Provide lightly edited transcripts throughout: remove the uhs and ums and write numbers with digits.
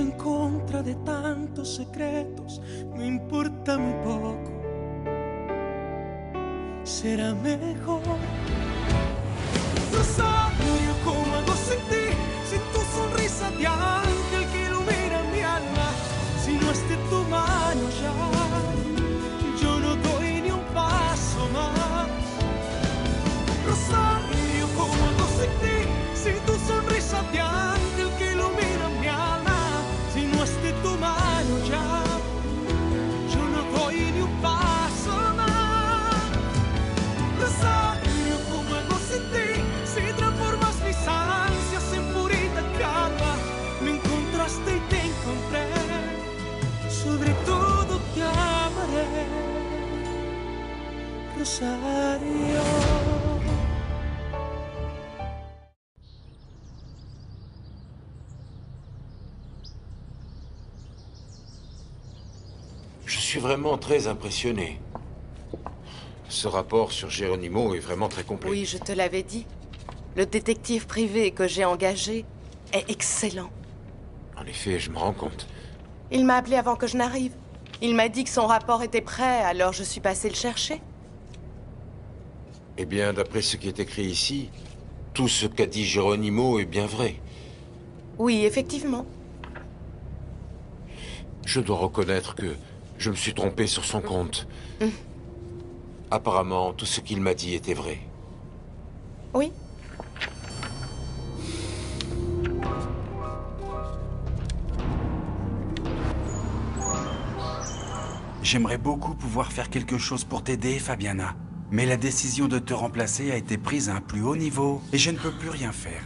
en contra de tantos secretos, me importa muy poco. Será mejor. Rosario, ¿cómo hago sin ti? Sin tu sonrisa de ángel que ilumina mi alma. Si no es de tu mano ya, yo no doy ni un paso más. Rosario, ¿cómo hago sin ti? Sin tu sonrisa de ángel que ilumina mi alma. Si no es de tu mano ya, yo no doy ni un paso más. Rosario, ¿cómo hago sin ti? Si transformas mis ansias en purita calma. Me encontraste y te encontré. Sobre todo te amaré, Rosario. Je suis vraiment très impressionné. Ce rapport sur Geronimo est vraiment très complet. Oui, je te l'avais dit. Le détective privé que j'ai engagé est excellent. En effet, je me rends compte. Il m'a appelé avant que je n'arrive. Il m'a dit que son rapport était prêt, alors je suis passé le chercher. Eh bien, d'après ce qui est écrit ici, tout ce qu'a dit Geronimo est bien vrai. Oui, effectivement. Je dois reconnaître que je me suis trompé sur son compte. Apparemment, tout ce qu'il m'a dit était vrai. Oui. J'aimerais beaucoup pouvoir faire quelque chose pour t'aider, Fabiana. Mais la décision de te remplacer a été prise à un plus haut niveau, et je ne peux plus rien faire.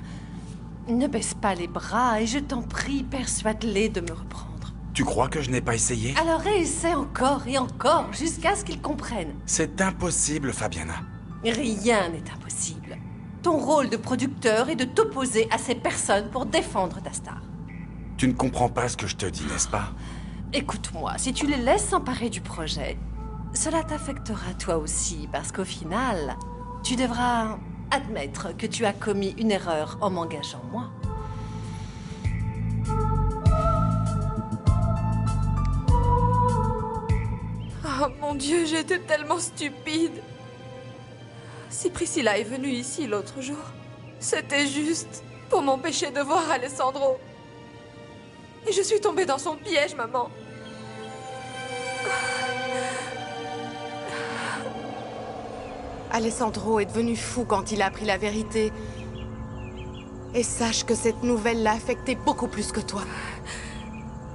Ne baisse pas les bras et je t'en prie, persuade-les de me reprendre. Tu crois que je n'ai pas essayé? Alors réessaie encore et encore, jusqu'à ce qu'ils comprennent. C'est impossible, Fabiana. Rien n'est impossible. Ton rôle de producteur est de t'opposer à ces personnes pour défendre ta star. Tu ne comprends pas ce que je te dis, n'est-ce pas? Écoute-moi, si tu les laisses s'emparer du projet, cela t'affectera toi aussi, parce qu'au final, tu devras admettre que tu as commis une erreur en m'engageant moi. Oh mon Dieu, j'étais tellement stupide. Si Priscilla est venue ici l'autre jour, c'était juste pour m'empêcher de voir Alessandro. Et je suis tombée dans son piège, maman. Alessandro est devenu fou quand il a appris la vérité. Et sache que cette nouvelle l'a affecté beaucoup plus que toi.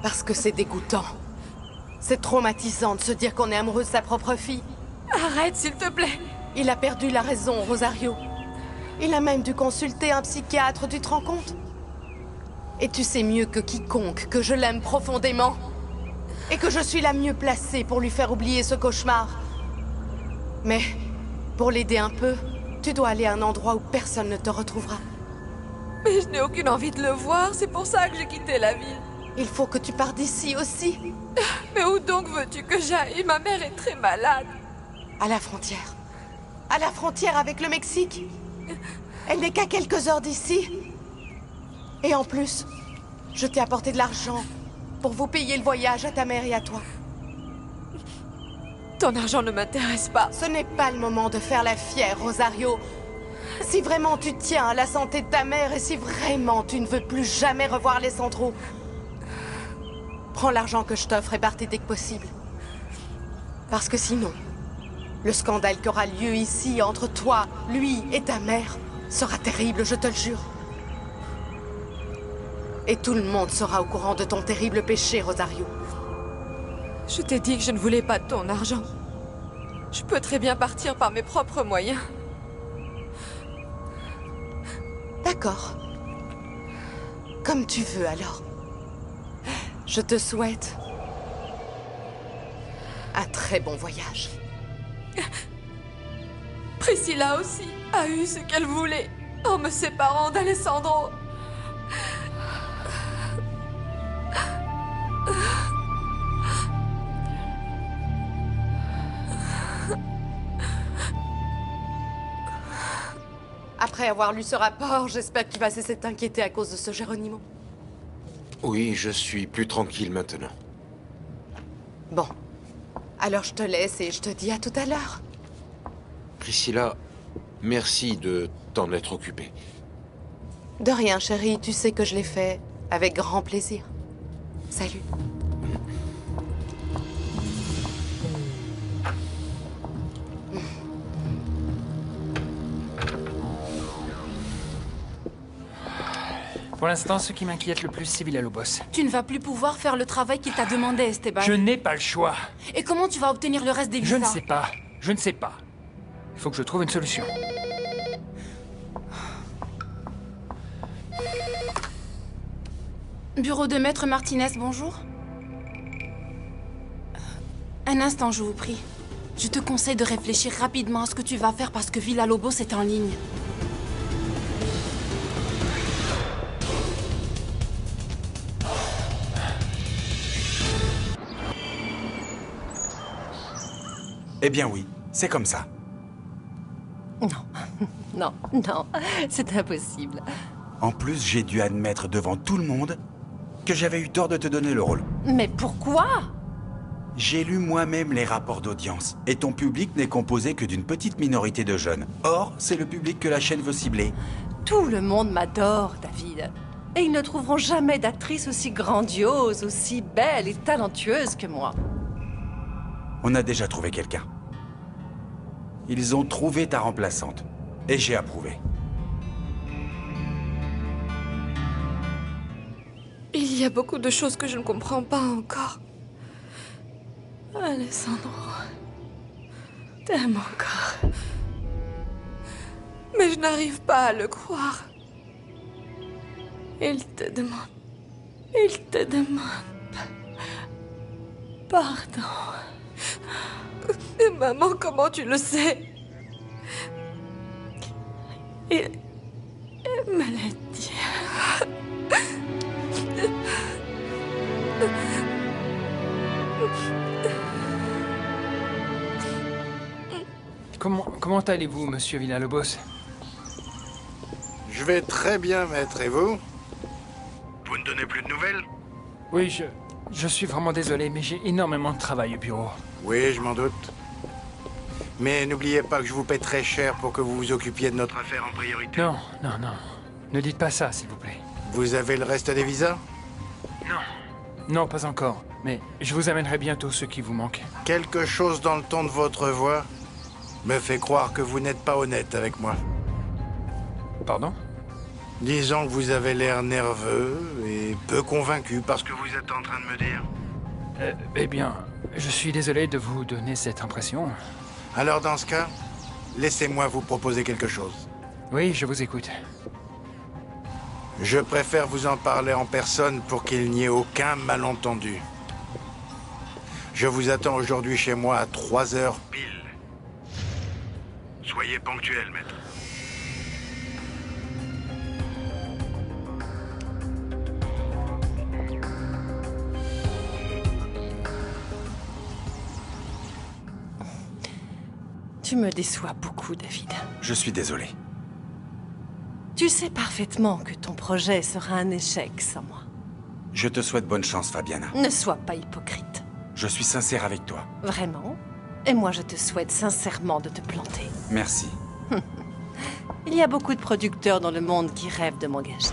Parce que c'est dégoûtant. C'est traumatisant de se dire qu'on est amoureux de sa propre fille. Arrête, s'il te plaît. Il a perdu la raison, Rosario. Il a même dû consulter un psychiatre, tu te rends compte? Et tu sais mieux que quiconque que je l'aime profondément. Et que je suis la mieux placée pour lui faire oublier ce cauchemar. Mais, pour l'aider un peu, tu dois aller à un endroit où personne ne te retrouvera. Mais je n'ai aucune envie de le voir, c'est pour ça que j'ai quitté la ville. Il faut que tu pars d'ici aussi. Mais où donc veux-tu que j'aille? Ma mère est très malade. À la frontière. À la frontière avec le Mexique. Elle n'est qu'à quelques heures d'ici. Et en plus, je t'ai apporté de l'argent pour vous payer le voyage à ta mère et à toi. Ton argent ne m'intéresse pas. Ce n'est pas le moment de faire la fière, Rosario. Si vraiment tu tiens à la santé de ta mère et si vraiment tu ne veux plus jamais revoir Alessandro, prends l'argent que je t'offre et partez dès que possible. Parce que sinon, le scandale qui aura lieu ici entre toi, lui et ta mère sera terrible, je te le jure. Et tout le monde sera au courant de ton terrible péché, Rosario. Je t'ai dit que je ne voulais pas de ton argent. Je peux très bien partir par mes propres moyens. D'accord. Comme tu veux, alors. Je te souhaite un très bon voyage. Priscilla aussi a eu ce qu'elle voulait en me séparant d'Alessandro. Après avoir lu ce rapport, j'espère que tu vas cesser de t'inquiéter à cause de ce Geronimo. Oui, je suis plus tranquille maintenant. Bon. Alors je te laisse et je te dis à tout à l'heure. Priscilla, merci de t'en être occupée. De rien, chérie. Tu sais que je l'ai fait avec grand plaisir. Salut. Pour l'instant, ce qui m'inquiète le plus, c'est Villalobos. Tu ne vas plus pouvoir faire le travail qu'il t'a demandé, Esteban. Je n'ai pas le choix. Et comment tu vas obtenir le reste des Je visas? ne sais pas. Je ne sais pas. Il faut que je trouve une solution. Bureau de Maître Martinez, bonjour. Un instant, je vous prie. Je te conseille de réfléchir rapidement à ce que tu vas faire parce que Villalobos est en ligne. Eh bien oui, c'est comme ça. Non, non, c'est impossible. En plus, j'ai dû admettre devant tout le monde que j'avais eu tort de te donner le rôle. Mais pourquoi? J'ai lu moi-même les rapports d'audience, et ton public n'est composé que d'une petite minorité de jeunes. Or, c'est le public que la chaîne veut cibler. Tout le monde m'adore, David. Et ils ne trouveront jamais d'actrice aussi grandiose, aussi belle et talentueuse que moi. On a déjà trouvé quelqu'un. Ils ont trouvé ta remplaçante, et j'ai approuvé. Il y a beaucoup de choses que je ne comprends pas encore. Alessandro, t'aimes encore. Mais je n'arrive pas à le croire. Il te demande... Il te demande... Pardon. Et maman, comment tu le sais? Il me l'a dit. Comment allez-vous, monsieur Villalobos? Je vais très bien, maître. Et vous? Vous ne donnez plus de nouvelles? Oui, je suis vraiment désolé, mais j'ai énormément de travail au bureau. Oui, je m'en doute. Mais n'oubliez pas que je vous paie très cher pour que vous vous occupiez de notre affaire en priorité. Non, non, non. Ne dites pas ça, s'il vous plaît. Vous avez le reste des visas? Non. Non, pas encore. Mais je vous amènerai bientôt ce qui vous manque. Quelque chose dans le ton de votre voix me fait croire que vous n'êtes pas honnête avec moi. Pardon? Disons que vous avez l'air nerveux et peu convaincu par ce que vous êtes en train de me dire. Eh bien, je suis désolé de vous donner cette impression. Alors dans ce cas, laissez-moi vous proposer quelque chose. Oui, je vous écoute. Je préfère vous en parler en personne pour qu'il n'y ait aucun malentendu. Je vous attends aujourd'hui chez moi à 3 heures pile. Soyez ponctuel, maître. Tu me déçois beaucoup, David. Je suis désolé. Tu sais parfaitement que ton projet sera un échec sans moi. Je te souhaite bonne chance, Fabiana. Ne sois pas hypocrite. Je suis sincère avec toi. Vraiment? Et moi, je te souhaite sincèrement de te planter. Merci. Il y a beaucoup de producteurs dans le monde qui rêvent de m'engager.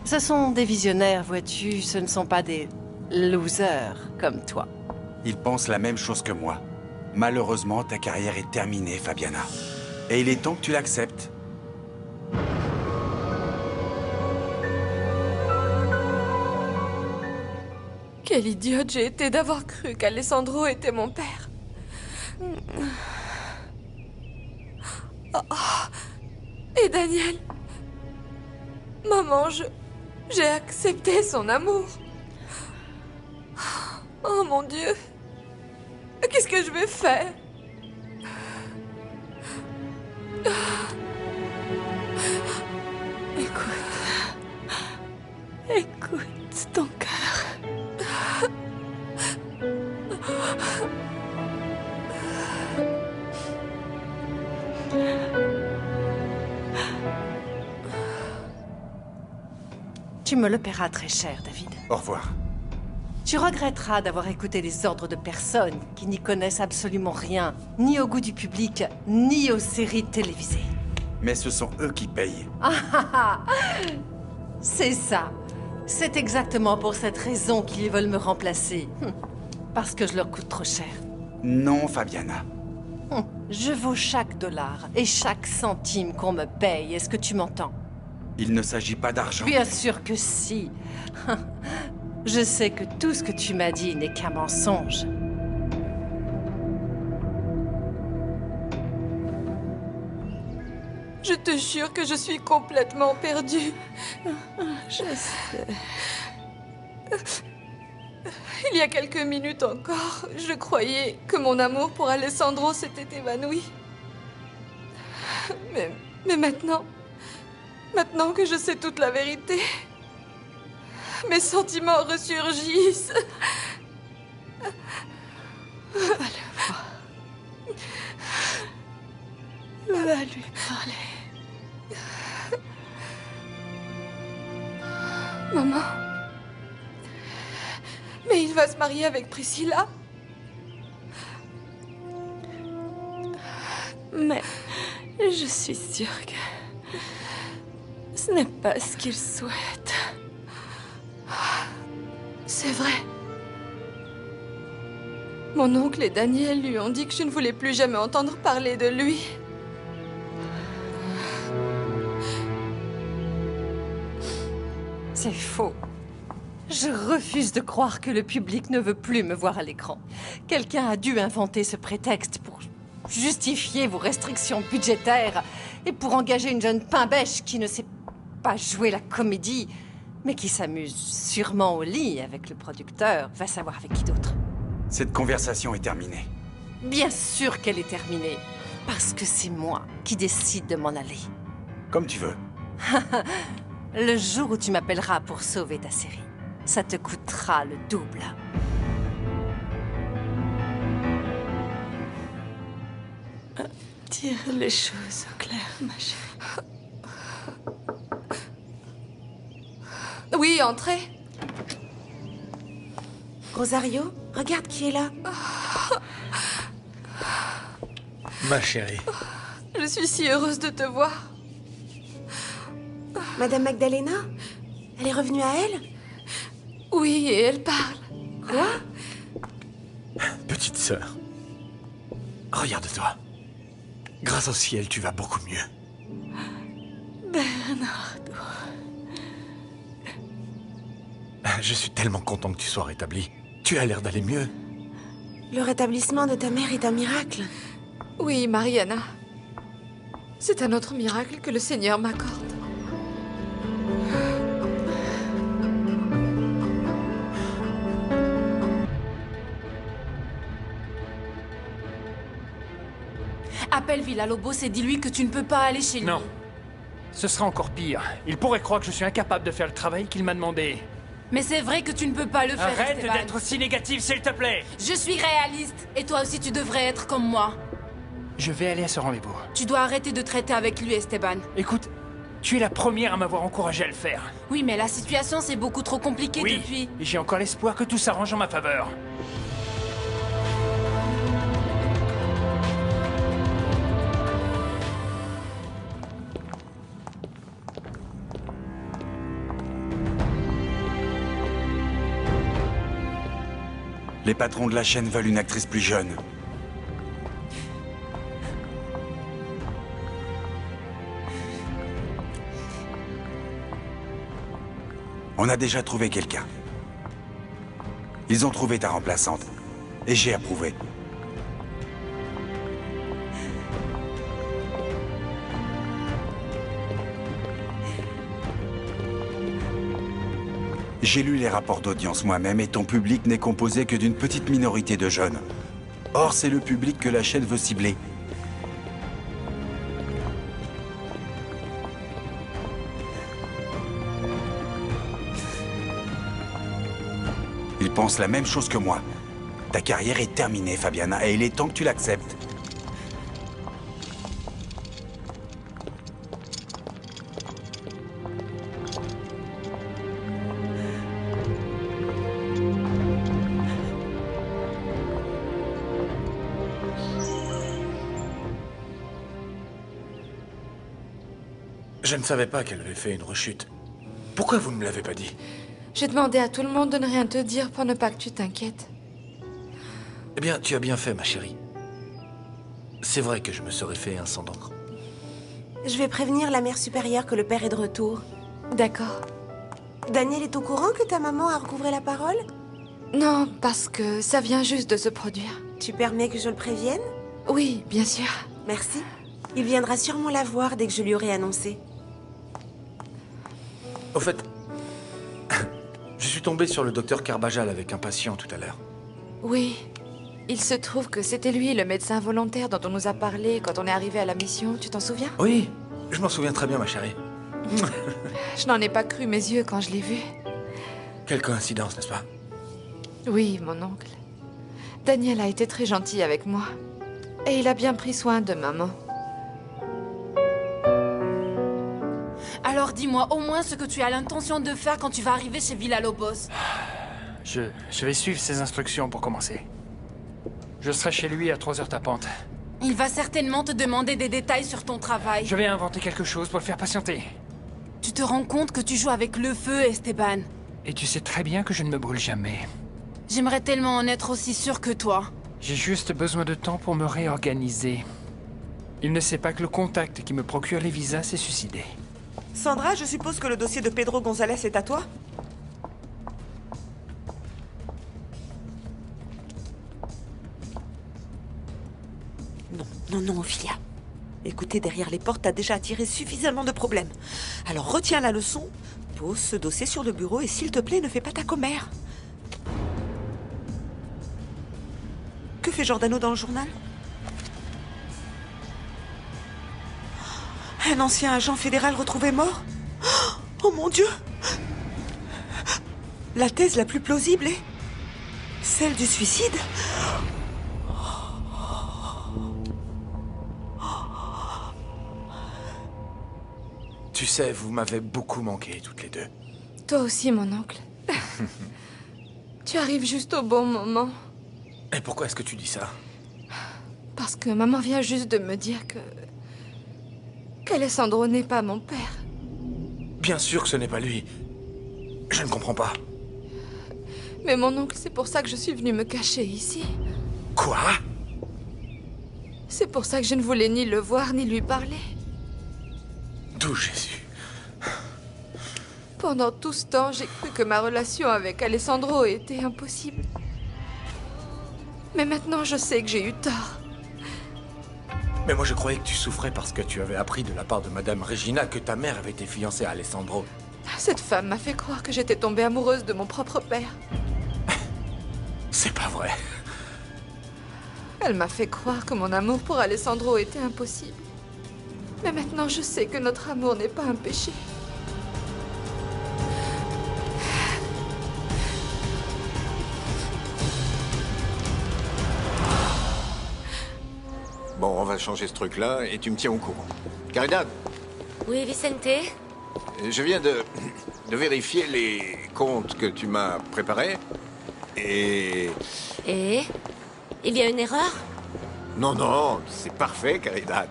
Ce sont des visionnaires, vois-tu, ce ne sont pas des losers comme toi. Ils pensent la même chose que moi. Malheureusement, ta carrière est terminée, Fabiana. Et il est temps que tu l'acceptes. Quelle idiote j'ai été d'avoir cru qu'Alessandro était mon père. Oh. Et Daniel? Maman, j'ai accepté son amour. Oh mon Dieu. Qu'est-ce que je vais faire? Écoute ton cœur. Tu me le paieras très cher, David. Au revoir. Tu regretteras d'avoir écouté les ordres de personnes qui n'y connaissent absolument rien, ni au goût du public, ni aux séries télévisées. Mais ce sont eux qui payent. C'est ça. C'est exactement pour cette raison qu'ils veulent me remplacer. Parce que je leur coûte trop cher. Non, Fabiana. Je vaux chaque dollar et chaque centime qu'on me paye. Est-ce que tu m'entends? Il ne s'agit pas d'argent. Bien sûr que si. Je sais que tout ce que tu m'as dit n'est qu'un mensonge. Je te jure que je suis complètement perdue. Je sais. Il y a quelques minutes encore, je croyais que mon amour pour Alessandro s'était évanoui. Mais maintenant que je sais toute la vérité, mes sentiments ressurgissent. Va le voir. Va lui parler. Maman. Mais il va se marier avec Priscilla. Mais je suis sûre que ce n'est pas ce qu'il souhaite. C'est vrai. Mon oncle et Daniel lui ont dit que je ne voulais plus jamais entendre parler de lui. C'est faux. Je refuse de croire que le public ne veut plus me voir à l'écran. Quelqu'un a dû inventer ce prétexte pour justifier vos restrictions budgétaires et pour engager une jeune pain-bêche qui ne sait pas jouer la comédie, mais qui s'amuse sûrement au lit avec le producteur, va savoir avec qui d'autre. Cette conversation est terminée. Bien sûr qu'elle est terminée, parce que c'est moi qui décide de m'en aller. Comme tu veux. Le jour où tu m'appelleras pour sauver ta série, ça te coûtera le double. Dire les choses au clair, ma chérie. Oui, entrez. Rosario, regarde qui est là. Ma chérie. Je suis si heureuse de te voir. Madame Magdalena? Elle est revenue à elle? Oui, et elle parle. Quoi? Petite sœur. Regarde-toi. Grâce au ciel, tu vas beaucoup mieux. Bernardo. Je suis tellement content que tu sois rétabli. Tu as l'air d'aller mieux. Le rétablissement de ta mère est un miracle. Oui, Mariana. C'est un autre miracle que le Seigneur m'accorde. Appelle Villalobos et dis-lui que tu ne peux pas aller chez lui. Non. Ce sera encore pire. Il pourrait croire que je suis incapable de faire le travail qu'il m'a demandé. Mais c'est vrai que tu ne peux pas le faire, Arrête Esteban. d'être aussi négatif, s'il te plaît. Je suis réaliste. Et toi aussi, tu devrais être comme moi. Je vais aller à ce rendez-vous. Tu dois arrêter de traiter avec lui, Esteban. Écoute, tu es la première à m'avoir encouragé à le faire. Oui, mais la situation, c'est beaucoup trop compliqué Oui, depuis. et j'ai encore l'espoir que tout s'arrange en ma faveur. Les patrons de la chaîne veulent une actrice plus jeune. On a déjà trouvé quelqu'un. Ils ont trouvé ta remplaçante. Et j'ai approuvé. J'ai lu les rapports d'audience moi-même et ton public n'est composé que d'une petite minorité de jeunes. Or, c'est le public que la chaîne veut cibler. Ils pensent la même chose que moi. Ta carrière est terminée, Fabiana, et il est temps que tu l'acceptes. Je ne savais pas qu'elle avait fait une rechute. Pourquoi vous ne me l'avez pas dit? J'ai demandé à tout le monde de ne rien te dire pour ne pas que tu t'inquiètes. Eh bien, tu as bien fait, ma chérie. C'est vrai que je me serais fait un sang d'encre. Je vais prévenir la mère supérieure que le père est de retour. D'accord. Daniel est au courant que ta maman a recouvré la parole? Non, parce que ça vient juste de se produire. Tu permets que je le prévienne? Oui, bien sûr. Merci. Il viendra sûrement la voir dès que je lui aurai annoncé. Au fait, je suis tombé sur le docteur Carbajal avec un patient tout à l'heure. Oui. Il se trouve que c'était lui, le médecin volontaire dont on nous a parlé quand on est arrivé à la mission. Tu t'en souviens? Oui, je m'en souviens très bien, ma chérie. Je n'en ai pas cru mes yeux quand je l'ai vu. Quelle coïncidence, n'est-ce pas? Oui, mon oncle. Daniel a été très gentil avec moi. Et il a bien pris soin de maman. Alors dis-moi au moins ce que tu as l'intention de faire quand tu vas arriver chez Villa-Lobos. Je vais suivre ses instructions pour commencer. Je serai chez lui à 3h tapantes. Il va certainement te demander des détails sur ton travail. Je vais inventer quelque chose pour le faire patienter. Tu te rends compte que tu joues avec le feu, Esteban? Et tu sais très bien que je ne me brûle jamais. J'aimerais tellement en être aussi sûr que toi. J'ai juste besoin de temps pour me réorganiser. Il ne sait pas que le contact qui me procure les visas s'est suicidé. Sandra, je suppose que le dossier de Pedro González est à toi? Non, Ophelia. Écoutez, derrière les portes, t'as déjà attiré suffisamment de problèmes. Alors retiens la leçon, pose ce dossier sur le bureau et s'il te plaît, ne fais pas ta commère. Que fait Giordano dans le journal? Un ancien agent fédéral retrouvé mort? Oh mon Dieu! La thèse la plus plausible est celle du suicide? Tu sais, vous m'avez beaucoup manqué, toutes les deux. Toi aussi, mon oncle. Tu arrives juste au bon moment. Et pourquoi est-ce que tu dis ça? Parce que maman vient juste de me dire qu'Alessandro n'est pas mon père. Bien sûr que ce n'est pas lui. Je ne comprends pas. Mais mon oncle, c'est pour ça que je suis venue me cacher ici. Quoi? C'est pour ça que je ne voulais ni le voir, ni lui parler. D'où Jésus? Pendant tout ce temps, j'ai cru que ma relation avec Alessandro était impossible. Mais maintenant, je sais que j'ai eu tort. Mais moi, je croyais que tu souffrais parce que tu avais appris de la part de Madame Regina que ta mère avait été fiancée à Alessandro. Cette femme m'a fait croire que j'étais tombée amoureuse de mon propre père. C'est pas vrai. Elle m'a fait croire que mon amour pour Alessandro était impossible. Mais maintenant, je sais que notre amour n'est pas un péché. Bon, on va changer ce truc-là et tu me tiens au courant. Caridad, Oui, Vicente? je viens de vérifier les comptes que tu m'as préparés et... Et? Il y a une erreur? Non, c'est parfait, Caridad.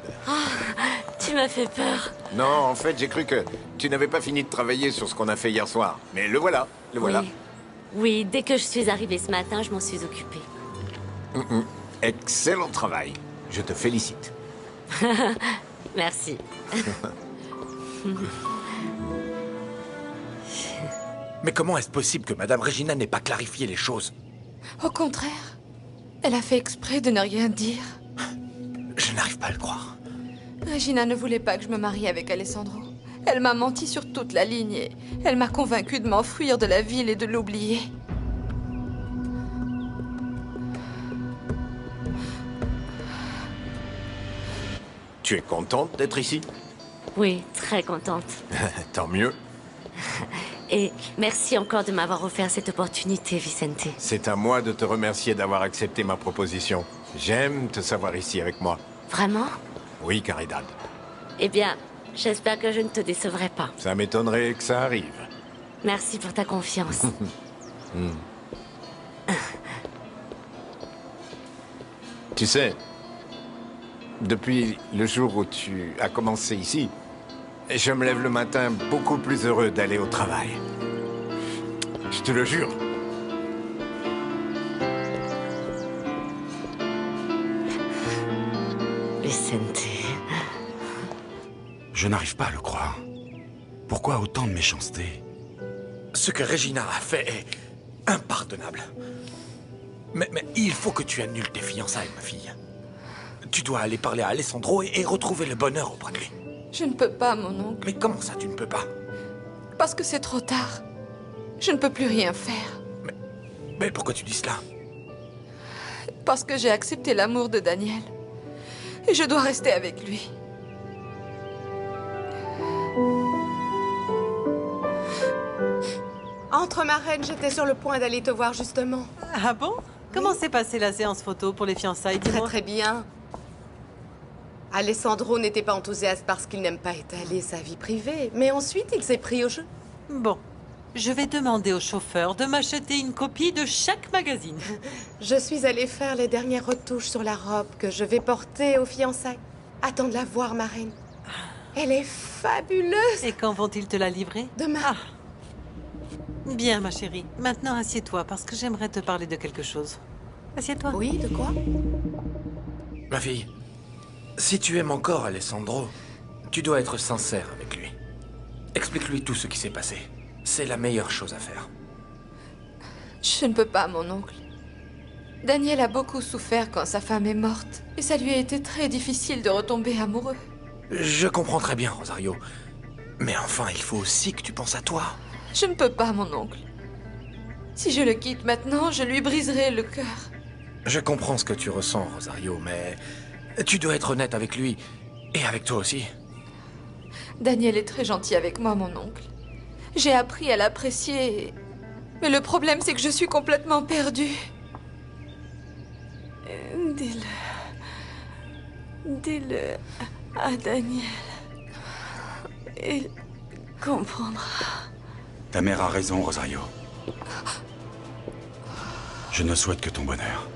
Tu m'as fait peur. Non, en fait, j'ai cru que tu n'avais pas fini de travailler sur ce qu'on a fait hier soir. Mais le voilà, le voilà. Oui, dès que je suis arrivée ce matin, je m'en suis occupée. Excellent travail. Je te félicite. Merci. Mais comment est-ce possible que Madame Regina n'ait pas clarifié les choses? Au contraire, elle a fait exprès de ne rien dire. Je n'arrive pas à le croire. Regina ne voulait pas que je me marie avec Alessandro. Elle m'a menti sur toute la ligne et elle m'a convaincue de m'enfuir de la ville et de l'oublier. Tu es contente d'être ici? Oui, très contente. Tant mieux. Et merci encore de m'avoir offert cette opportunité, Vicente. C'est à moi de te remercier d'avoir accepté ma proposition. J'aime te savoir ici avec moi. Vraiment? Oui, Caridad. Eh bien, j'espère que je ne te décevrai pas. Ça m'étonnerait que ça arrive. Merci pour ta confiance. Tu sais, depuis le jour où tu as commencé ici, Et je me lève le matin beaucoup plus heureux d'aller au travail. Je te le jure. Vicente. Je n'arrive pas à le croire. Pourquoi autant de méchanceté? Ce que Regina a fait est impardonnable. Mais il faut que tu annules tes fiançailles, ma fille. Tu dois aller parler à Alessandro et retrouver le bonheur auprès de lui. Je ne peux pas, mon oncle. Mais comment ça, tu ne peux pas? Parce que c'est trop tard. Je ne peux plus rien faire. Mais pourquoi tu dis cela? Parce que j'ai accepté l'amour de Daniel. Et je dois rester avec lui. Entre ma reine, j'étais sur le point d'aller te voir justement. Ah bon? Comment s'est passée la séance photo pour les fiançailles, dis-moi? Très bien. Alessandro n'était pas enthousiaste parce qu'il n'aime pas étaler sa vie privée, mais ensuite il s'est pris au jeu. Bon, je vais demander au chauffeur de m'acheter une copie de chaque magazine. Je suis allée faire les dernières retouches sur la robe que je vais porter aux fiançailles. Attends de la voir, ma reine. Elle est fabuleuse. Et quand vont-ils te la livrer? Demain. Ah. Bien, ma chérie. Maintenant, assieds-toi parce que j'aimerais te parler de quelque chose. Assieds-toi. Oui, de quoi? Ma fille, si tu aimes encore Alessandro, tu dois être sincère avec lui. Explique-lui tout ce qui s'est passé. C'est la meilleure chose à faire. Je ne peux pas, mon oncle. Daniel a beaucoup souffert quand sa femme est morte. Et ça lui a été très difficile de retomber amoureux. Je comprends très bien, Rosario. Mais enfin, il faut aussi que tu penses à toi. Je ne peux pas, mon oncle. Si je le quitte maintenant, je lui briserai le cœur. Je comprends ce que tu ressens, Rosario, mais tu dois être honnête avec lui et avec toi aussi. Daniel est très gentil avec moi, mon oncle. J'ai appris à l'apprécier. Mais le problème, c'est que je suis complètement perdue. Dis-le à Daniel. Il comprendra. Ta mère a raison, Rosario. Je ne souhaite que ton bonheur.